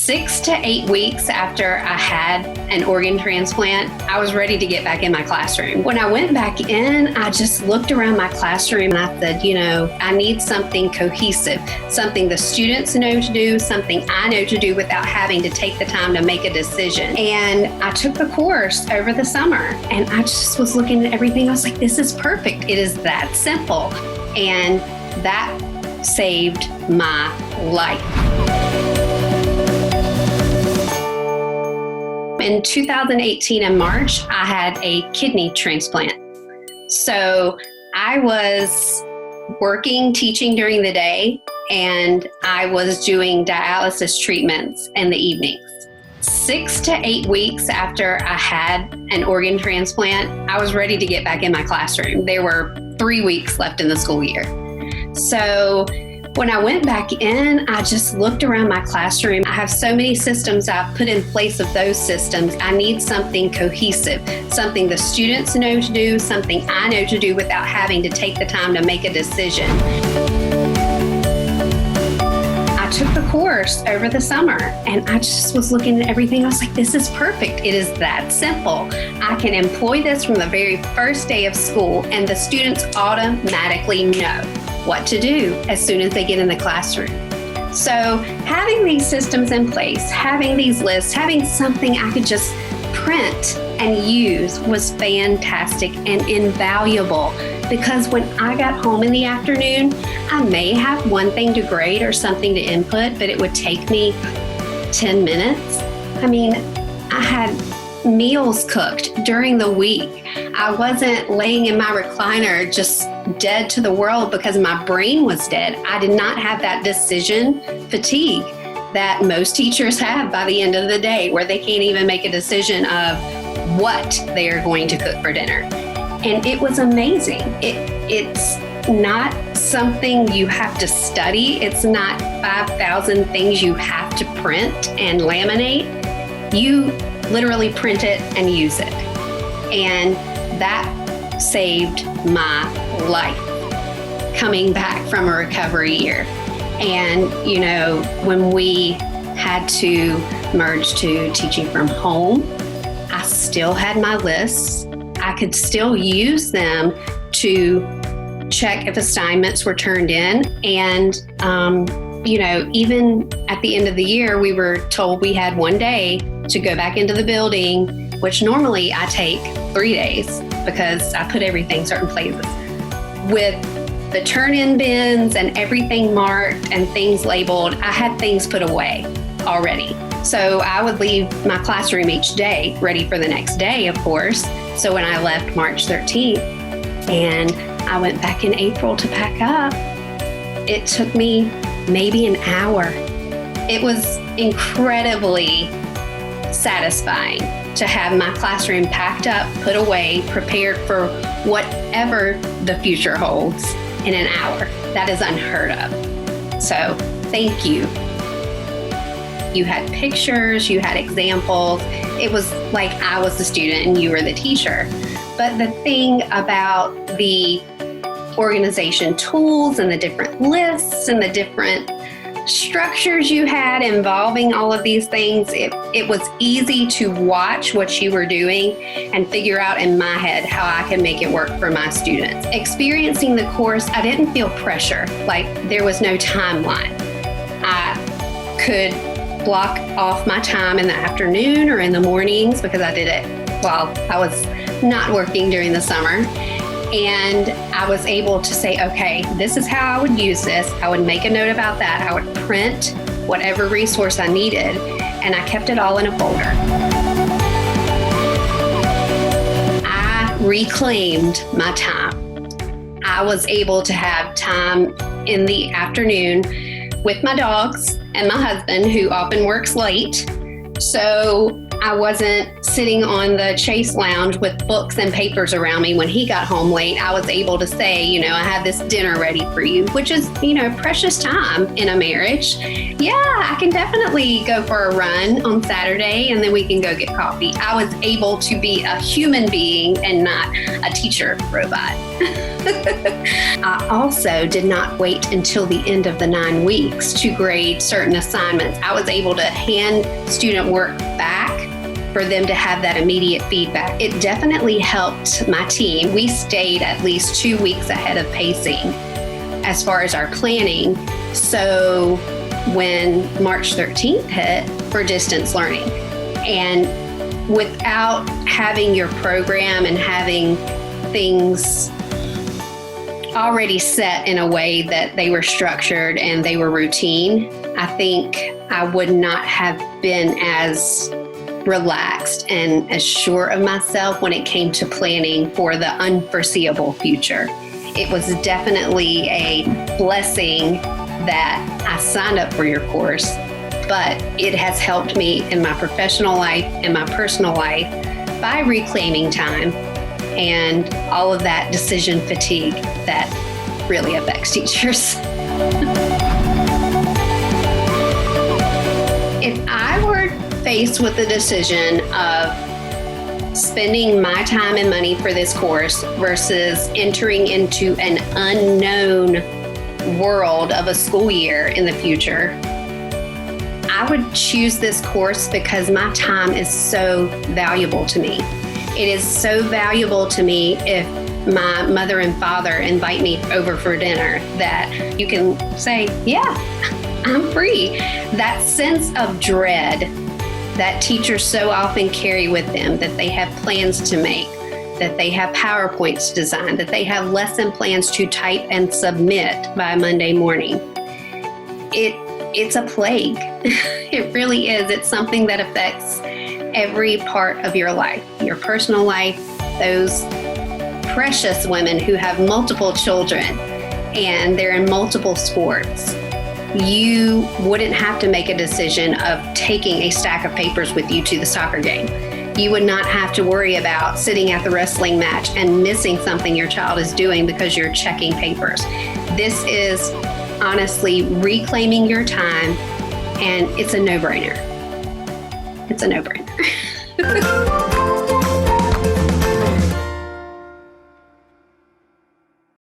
6 to 8 weeks after I had an organ transplant, I was ready to get back in my classroom. When I went back in, I just looked around my classroom and I said, I need something cohesive, something the students know to do, something I know to do without having to take the time to make a decision. And I took the course over the summer and I just was looking at everything. I was like, this is perfect. It is that simple. And that saved my life. In 2018 in March, I had a kidney transplant. So I was working, teaching during the day, and I was doing dialysis treatments in the evenings. 6 to 8 weeks after I had an organ transplant, I was ready to get back in my classroom. There were 3 weeks left in the school year. So when I went back in, I just looked around my classroom. I have so many systems I've put in place of those systems. I need something cohesive, something the students know to do, something I know to do without having to take the time to make a decision. I took the course over the summer and I just was looking at everything. I was like, this is perfect. It is that simple. I can employ this from the very first day of school and the students automatically know what to do as soon as they get in the classroom. So having these systems in place, having these lists, having something I could just print and use was fantastic and invaluable, because when I got home in the afternoon, I may have one thing to grade or something to input, but it would take me 10 minutes. I had meals cooked during the week. I wasn't laying in my recliner just dead to the world because my brain was dead. I did not have that decision fatigue that most teachers have by the end of the day, where they can't even make a decision of what they are going to cook for dinner. And it was amazing. It's not something you have to study. It's not 5,000 things you have to print and laminate. You literally print it and use it. And that saved my life coming back from a recovery year. And, when we had to merge to teaching from home, I still had my lists. I could still use them to check if assignments were turned in. And, even at the end of the year, we were told we had 1 day to go back into the building, which normally I take 3 days because I put everything certain places. With the turn-in bins and everything marked and things labeled, I had things put away already. So I would leave my classroom each day ready for the next day, of course. So when I left March 13th and I went back in April to pack up, it took me maybe an hour. It was incredibly satisfying to have my classroom packed up, put away, prepared for whatever the future holds in an hour. That is unheard of. So thank you. You had pictures, you had examples. It was like I was the student and you were the teacher. But the thing about the organization tools and the different lists and the different structures you had involving all of these things, it was easy to watch what you were doing and figure out in my head how I can make it work for my students. Experiencing the course, I didn't feel pressure, like there was no timeline. I could block off my time in the afternoon or in the mornings because I did it while I was not working during the summer. And I was able to say, okay, this is how I would use this. I would make a note about that. I would print whatever resource I needed, and I kept it all in a folder. I reclaimed my time. I was able to have time in the afternoon with my dogs and my husband, who often works late. So I wasn't sitting on the Chase Lounge with books and papers around me when he got home late. I was able to say, I had this dinner ready for you, which is, precious time in a marriage. Yeah, I can definitely go for a run on Saturday and then we can go get coffee. I was able to be a human being and not a teacher robot. I also did not wait until the end of the 9 weeks to grade certain assignments. I was able to hand student work back for them to have that immediate feedback. It definitely helped my team. We stayed at least 2 weeks ahead of pacing as far as our planning. So when March 13th hit for distance learning, and without having your program and having things already set in a way that they were structured and they were routine, I think I would not have been as relaxed and as sure of myself when it came to planning for the unforeseeable future. It was definitely a blessing that I signed up for your course, but it has helped me in my professional life and my personal life by reclaiming time and all of that decision fatigue that really affects teachers. If I were faced with the decision of spending my time and money for this course versus entering into an unknown world of a school year in the future, I would choose this course because my time is so valuable to me. It is so valuable to me if my mother and father invite me over for dinner that you can say, yeah, I'm free. That sense of dread that teachers so often carry with them, that they have plans to make, that they have PowerPoints to design, that they have lesson plans to type and submit by Monday morning. It's a plague. It really is. It's something that affects every part of your life, your personal life, those precious women who have multiple children and they're in multiple sports. You wouldn't have to make a decision of taking a stack of papers with you to the soccer game. You would not have to worry about sitting at the wrestling match and missing something your child is doing because you're checking papers. This is honestly reclaiming your time, and it's a no-brainer. It's a no-brainer.